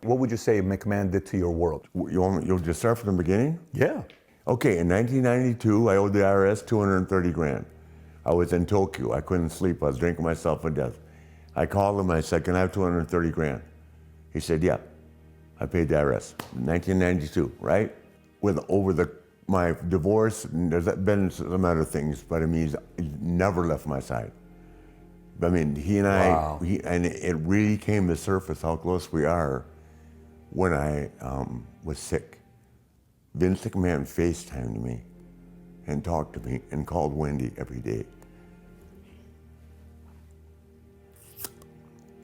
what would you say McMahon did to your world? You'll just start from the beginning? Yeah. Okay, in 1992, I owed the IRS 230 grand. I was in Tokyo. I couldn't sleep. I was drinking myself to death. I called him. I said, "Can I have 230 grand?" He said, "Yeah." I paid the IRS. 1992, right? My divorce, and there's been some other things, but I mean, he's never left my side. I mean, he and Wow. and it really came to surface how close we are when I was sick. Vince McMahon FaceTimed me and talked to me and called Wendy every day.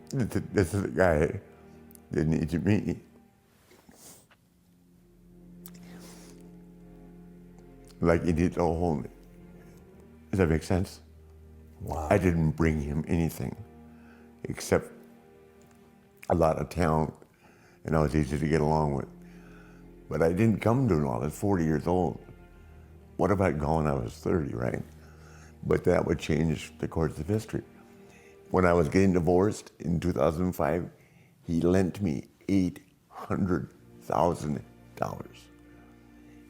This is a guy that needed me. Like he needs a whole. Does that make sense? Wow. I didn't bring him anything except a lot of talent, and I was easy to get along with. But I didn't come to it all. I was 40 years old. What if I'd gone when I was 30, right? But that would change the course of history. When I was getting divorced in 2005, he lent me $800,000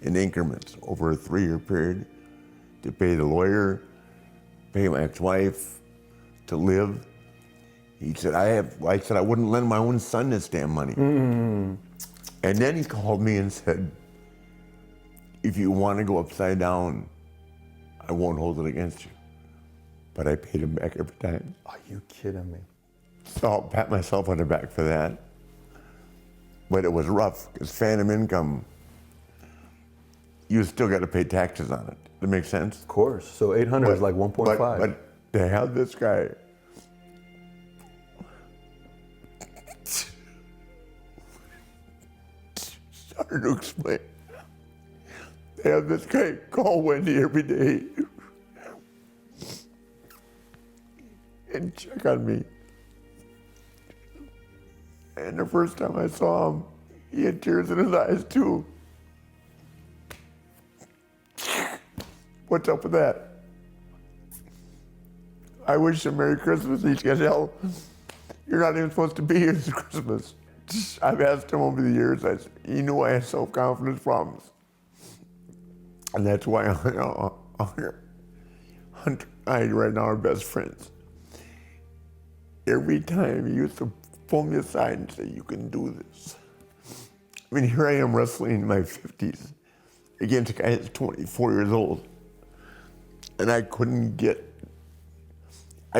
in increments over a 3-year period to pay the lawyer, pay my ex-wife, to live. He said, I said I wouldn't lend my own son this damn money. Mm. And then he called me and said, "If you want to go upside down, I won't hold it against you." But I paid him back every time. Are you kidding me? So I'll pat myself on the back for that. But it was rough, because phantom income, you still got to pay taxes on it. That makes sense? Of course. So 800 is like 1.5. But to have this guy hard to explain. They have this guy call Wendy every day and check on me. And the first time I saw him, he had tears in his eyes too. What's up with that? I wish him Merry Christmas. He said, "Hell, you're not even supposed to be here this Christmas." I've asked him over the years. He knew I had self-confidence problems. And that's why Hunter and I right now are best friends. Every time he used to pull me aside and say, "You can do this." I mean, here I am wrestling in my 50s against a guy that's 24 years old. And I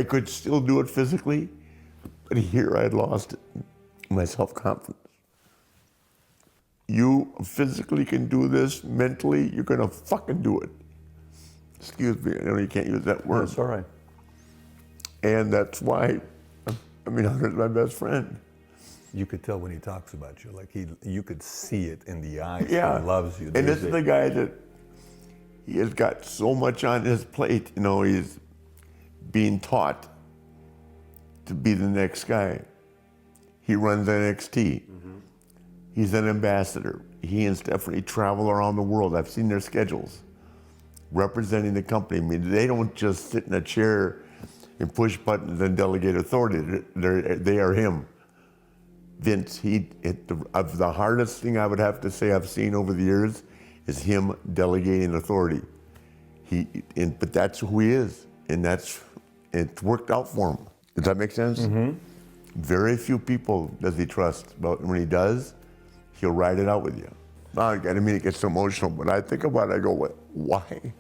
could still do it physically, but here I had lost it, my self-confidence. You physically can do this, mentally, you're gonna fucking do it. Excuse me, I know you can't use that word. That's all right. And that's why, Hunter's my best friend. You could tell when he talks about you, like you could see it in the eyes. Yeah. He loves you. And this is the guy that, he has got so much on his plate, he's being taught to be the next guy. He runs NXT. Mm-hmm. He's an ambassador. He and Stephanie travel around the world. I've seen their schedules, representing the company. I mean, they don't just sit in a chair and push buttons and delegate authority. They are him. Vince, the hardest thing I would have to say I've seen over the years is him delegating authority. But that's who he is, and it's worked out for him. Does that make sense? Mm-hmm. Very few people does he trust, but when he does, he'll ride it out with you. I didn't mean it gets so emotional, but I think about it, I go, why?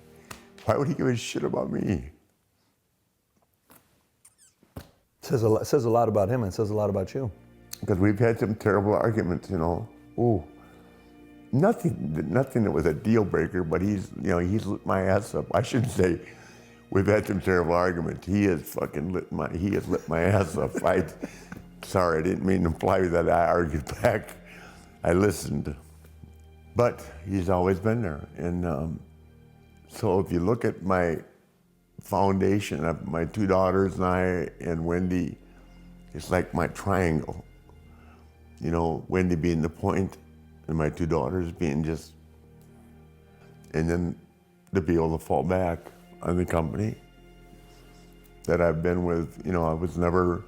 Why would he give a shit about me? Says a lot about him and says a lot about you. Because we've had some terrible arguments, Ooh. Nothing that was a deal breaker, but he's lit my ass up. I shouldn't say we've had some terrible arguments. He has lit my ass up. Sorry, I didn't mean to imply that I argued back. I listened. But he's always been there. And so if you look at my foundation of my 2 daughters and I and Wendy, it's like my triangle. Wendy being the point, and my 2 daughters being just, and then to be able to fall back on the company that I've been with. I was never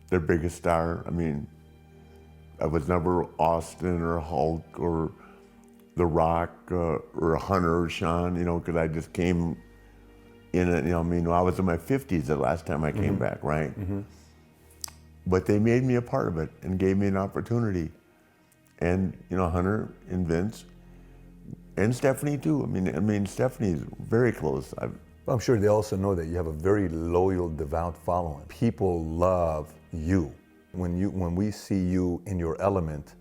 their biggest star. I mean, I was never Austin or Hulk or The Rock or Hunter or Sean, you know, because I just came in it, you know, I mean, I was in my 50s the last time I came back, right? But they made me a part of it and gave me an opportunity. And, you know, Hunter and Vince and Stephanie too. I mean, Stephanie's very close. I'm sure they also know that you have a very loyal, devout following. People love you. When we see you in your element,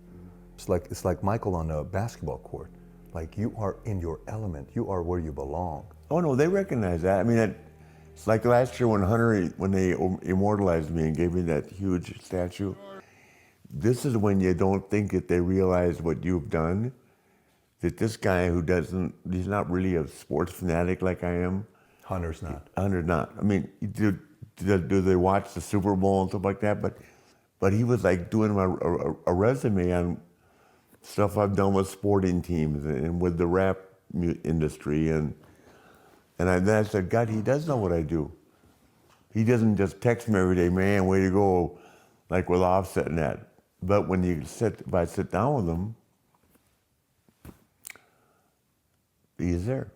it's like Michael on a basketball court. Like, you are in your element. You are where you belong. Oh no, they recognize that. I mean, it's like last year when they immortalized me and gave me that huge statue. This is when you don't think that they realize what you've done. That this guy he's not really a sports fanatic like I am. Hunter's not. Hunter's not. I mean, do they watch the Super Bowl and stuff like that? But he was like doing a resume on stuff I've done with sporting teams and with the rap industry. And then I said, God, he does know what I do. He doesn't just text me every day, man, way to go, like with Offset and that. But if I sit down with him, he's there.